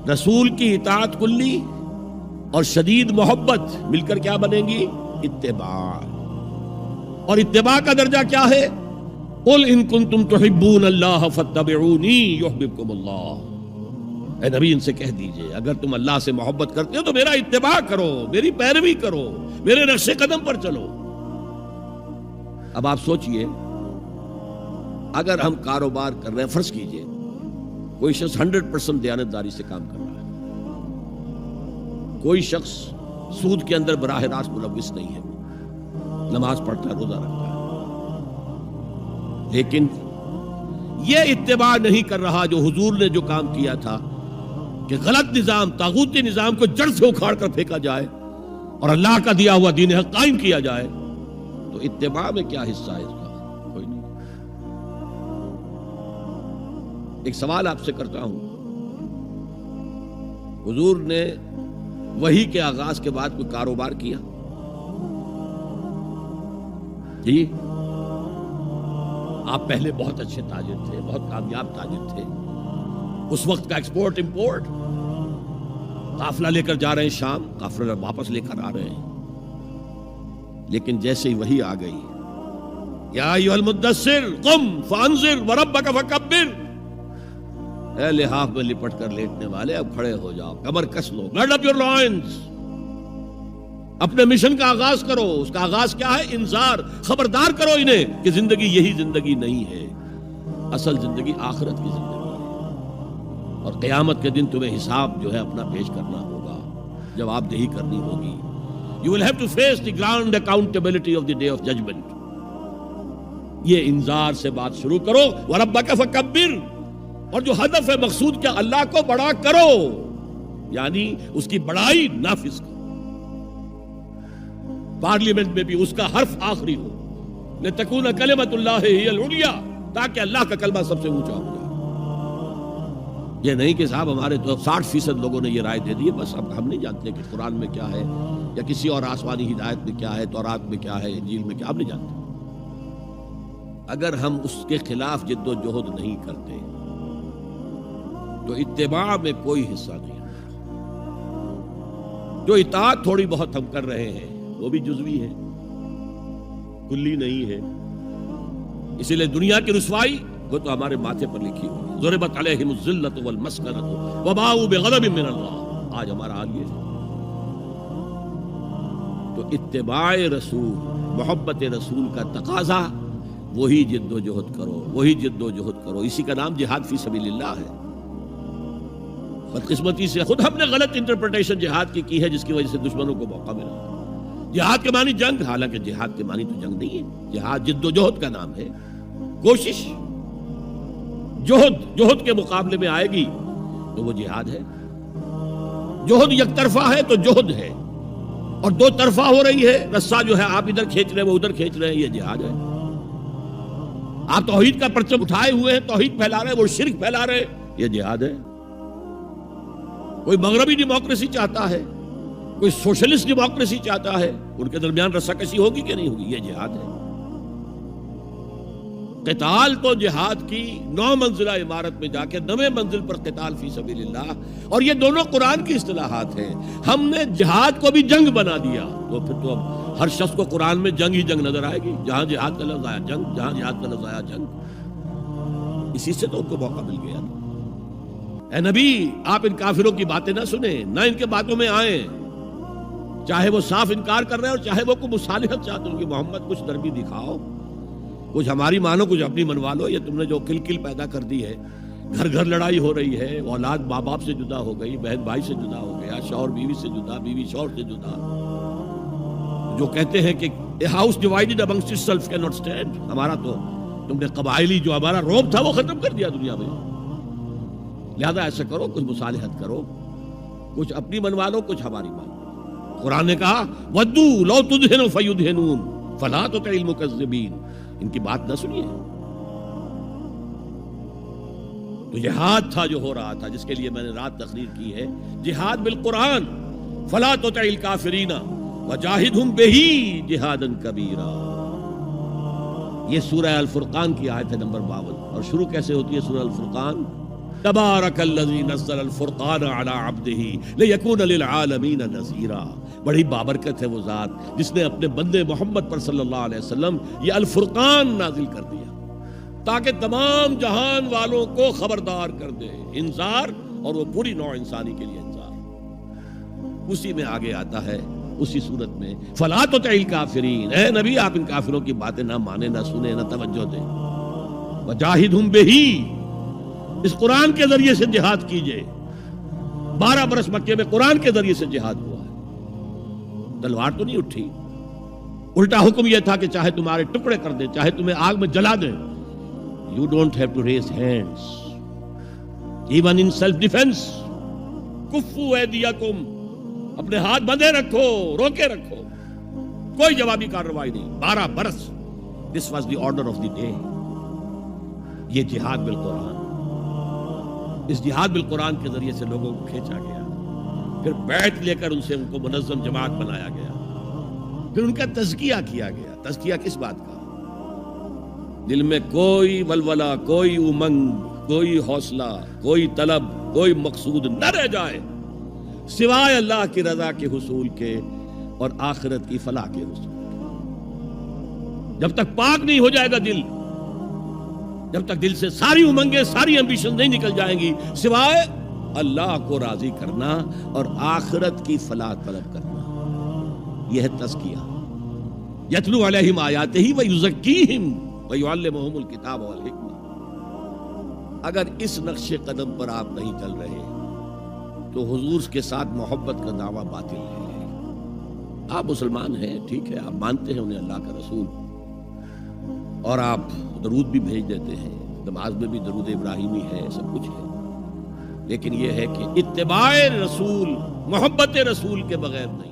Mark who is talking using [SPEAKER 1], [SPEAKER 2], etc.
[SPEAKER 1] رسول کی اطاعت کلی اور شدید محبت مل کر کیا بنیں گی؟ اتباع. اور اتباع کا درجہ کیا ہے؟ قل ان کنتم تحبون اللہ فاتبعونی یحببکم اللہ. اے نبی ان سے کہہ دیجئے اگر تم اللہ سے محبت کرتے ہو تو میرا اتباع کرو، میری پیروی کرو، میرے نقش قدم پر چلو. اب آپ سوچئے اگر ہم کاروبار کر رہے ہیں، فرض کیجئے کوئی شخص 100% دیانتداری سے کام کر رہا ہے، کوئی شخص سود کے اندر براہ راست ملوث نہیں ہے، نماز پڑھتا ہے، روزہ رکھتا ہے، لیکن یہ اتباع نہیں کر رہا جو حضور نے جو کام کیا تھا کہ غلط نظام، طاغوتی نظام کو جڑ سے اکھاڑ کر پھینکا جائے اور اللہ کا دیا ہوا دین حق قائم کیا جائے، تو اتباع میں کیا حصہ ہے اس کا؟ کوئی نہیں. ایک سوال آپ سے کرتا ہوں، حضور نے وحی کے آغاز کے بعد کوئی کاروبار کیا؟ جی آپ پہلے بہت اچھے تاجر تھے، بہت کامیاب تاجر تھے، اس وقت کا ایکسپورٹ امپورٹ، قافلہ لے کر جا رہے ہیں شام، قافلہ واپس لے کر آ رہے ہیں، لیکن جیسے ہی وحی آ گئی، یا ایھا المدثر قم فانذر وربک فکبر، اے لحاف میں لپٹ کر لیٹنے والے اب کھڑے ہو جاؤ، کمر کس لو، گارڈ اپ یور لائنز، اپنے مشن کا آغاز کرو. اس کا آغاز کیا ہے؟ انذار، خبردار کرو انہیں کہ زندگی یہی زندگی نہیں ہے، اصل زندگی آخرت کی زندگی ہے، اور قیامت کے دن تمہیں حساب جو ہے اپنا پیش کرنا ہوگا، جواب دہی کرنی ہوگی. You will have to face the grand accountability of the day of judgment. یہ انذار سے بات شروع کرو. وَرَبَّكَ فَكَبِّرْ، اور جو ہدف ہے مقصود کیا؟ اللہ کو بڑا کرو، یعنی اس کی بڑائی نافذ کرو. پارلیمنٹ میں بھی اس کا حرف آخری ہو، لِتَكُونَ كَلِمَةُ اللَّهِ هِيَ الْعُلْيَا، تاکہ اللہ کا کلمہ سب سے اونچا ہو جائے. یہ نہیں کہ صاحب ہمارے تو 60% لوگوں نے یہ رائے دے دی، بس اب ہم نہیں جانتے کہ قرآن میں کیا ہے یا کسی اور آسمانی ہدایت میں کیا ہے، تورات میں کیا ہے، انجیل میں کیا، ہم نہیں جانتے. اگر ہم اس کے خلاف جد و جہد نہیں کرتے تو اتباع میں کوئی حصہ نہیں. جو اطاعت تھوڑی بہت ہم کر رہے ہیں وہ بھی جزوی ہے، کلی نہیں ہے. اسی لیے دنیا کی رسوائی وہ تو ہمارے ماتھے پر لکھی ہوئی، ضربت علیہم الذلۃ والمسکنۃ وباؤوا بغضب من اللہ. آج ہمارا حال یہ ہے. تو اتباع رسول، محبت رسول کا تقاضا، وہی جد و جہد کرو، وہی جد و جہد کرو. اسی کا نام جہاد فی سبیل اللہ ہے. بدقسمتی سے خود ہم نے غلط انٹرپریٹیشن جہاد کی ہے، جس کی وجہ سے دشمنوں کو موقع ملا. جہاد کے معنی جنگ، حالانکہ جہاد کے معنی تو جنگ نہیں ہے. جہاد جد و جہد کا نام ہے، کوشش. جہد کے مقابلے میں آئے گی تو وہ جہاد ہے. جہد یک طرفہ ہے تو جہد ہے، اور دو طرفہ ہو رہی ہے، رسہ جو ہے آپ ادھر کھینچ رہے ہیں وہ ادھر کھینچ رہے ہیں، یہ جہاد ہے. آپ توحید کا پرچم اٹھائے ہوئے ہیں، توحید پھیلا رہے ہیں، وہ شرک پھیلا رہے ہیں، یہ جہاد ہے. کوئی مغربی ڈیموکریسی چاہتا ہے، کوئی سوشلسٹ ڈیموکریسی چاہتا ہے، ان کے درمیان رسہ کشی ہوگی کہ نہیں ہوگی؟ یہ جہاد ہے. قتال تو جہاد کی 9 منزلہ عمارت میں جا کے 9ویں منزل پر قتال فی سبیل اللہ، اور یہ دونوں قرآن کی اصطلاحات ہیں. ہم نے جہاد کو بھی جنگ بنا دیا، تو پھر تو اب ہر شخص کو قرآن میں جنگ ہی جنگ نظر آئے گی. جہاں جہاد کا لفظ آیا جنگ، جہاں جہاد کا لفظ آیا جنگ. اسی سے تو ان کو موقع مل گیا. اے نبی آپ ان کافروں کی باتیں نہ سنیں، نہ ان کے باتوں میں آئیں، چاہے وہ صاف انکار کر رہے ہیں اور چاہے وہ کوئی مصالحت چاہتے ہیں کہ محمد کچھ نرمی دکھاؤ، کچھ ہماری مانو، کچھ اپنی منوا لو. یہ تم نے جو کل پیدا کر دی ہے، گھر گھر لڑائی ہو رہی ہے، اولاد ماں باپ سے جدا ہو گئی، بہن بھائی سے جدا ہو گیا، شوہر بیوی سے جدا، بیوی شوہر سے جدا. جو کہتے ہیں کہ a house divided amongst itself cannot stand. ہمارا تو تم نے قبائلی جو ہمارا روب تھا وہ ختم کر دیا دنیا میں. لہذا ایسا کرو، کچھ مصالحت کرو، کچھ اپنی منوا لو، کچھ ہماری مانو. قرآن نے کہا وَدُّوا لَوْ تُدْهِنُ فَيُدْهِنُونَ فَلَا تُطِعِ الْمُكَذِّبِينَ. ان کی بات نہ سنیے. تو جہاد تھا جو ہو رہا تھا، جس کے لیے میں نے رات تقریر کی ہے، جہاد بالقرآن. فَلَا تُطِعِ الْكَافِرِينَ وَجَاهِدْهُمْ بِهِ جِهَادًا كَبِيرًا. یہ سورہ الفرقان کی آیت ہے نمبر 52. اور شروع کیسے ہوتی ہے سورہ الفرقان؟ تبارک الذی نزل الفرقان علی عبدہ لیکون للعالمین نذیرا. بڑی بابرکت ہے وہ ذات جس نے اپنے بندے محمد پر صلی اللہ علیہ وسلم یہ الفرقان نازل کر دیا تاکہ تمام جہان والوں کو خبردار کر دے. انذار، اور وہ پوری نوع انسانی کے لیے انذار. اسی میں آگے آتا ہے اسی صورت میں فلا تطع الکافرین، اے نبی آپ ان کافروں کی باتیں نہ مانیں، نہ سنیں، نہ توجہ دیں. وجاہدہم بہ، اس قرآن کے ذریعے سے جہاد کیجئے. 12 برس مکے میں قرآن کے ذریعے سے جہاد ہوا ہے. تلوار تو نہیں اٹھی، الٹا حکم یہ تھا کہ چاہے تمہارے ٹکڑے کر دیں، چاہے تمہیں آگ میں جلا دیں. You don't have to raise hands even in self defense. کفو ایدیکم، اپنے ہاتھ بندھے رکھو، روکے رکھو، کوئی جوابی کارروائی نہیں. 12 برس. This was the order of the day. یہ جہاد بالقرآن، اس جہاد بالقرآن کے ذریعے سے لوگوں کو کھینچا گیا. پھر بیعت لے کر ان سے ان کو منظم جماعت بنایا گیا. پھر ان کا تزکیہ کیا گیا. تزکیہ کس بات کا؟ دل میں کوئی ولولہ، کوئی امنگ، کوئی حوصلہ، کوئی طلب، کوئی مقصود نہ رہ جائے سوائے اللہ کی رضا کے حصول کے اور آخرت کی فلاح کے حصول کے. جب تک پاک نہیں ہو جائے گا دل، جب تک دل سے ساری امنگیں، ساری ایمبیشن نہیں نکل جائیں گی سوائے اللہ کو راضی کرنا اور آخرت کی فلاح طلب کرنا. یہ ہے تزکیہ. یتلو علیہم آیاتہ ویزکیہم ویعلمہم الکتاب والحکمہ. اگر اس نقش قدم پر آپ نہیں چل رہے تو حضور کے ساتھ محبت کا دعویٰ باطل ہے. آپ مسلمان ہیں، ٹھیک ہے، آپ مانتے ہیں انہیں اللہ کا رسول، اور آپ درود بھی بھیج دیتے ہیں، نماز میں بھی درود ابراہیمی ہے، سب کچھ ہے. لیکن یہ ہے کہ اتباع رسول، محبت رسول کے بغیر نہیں.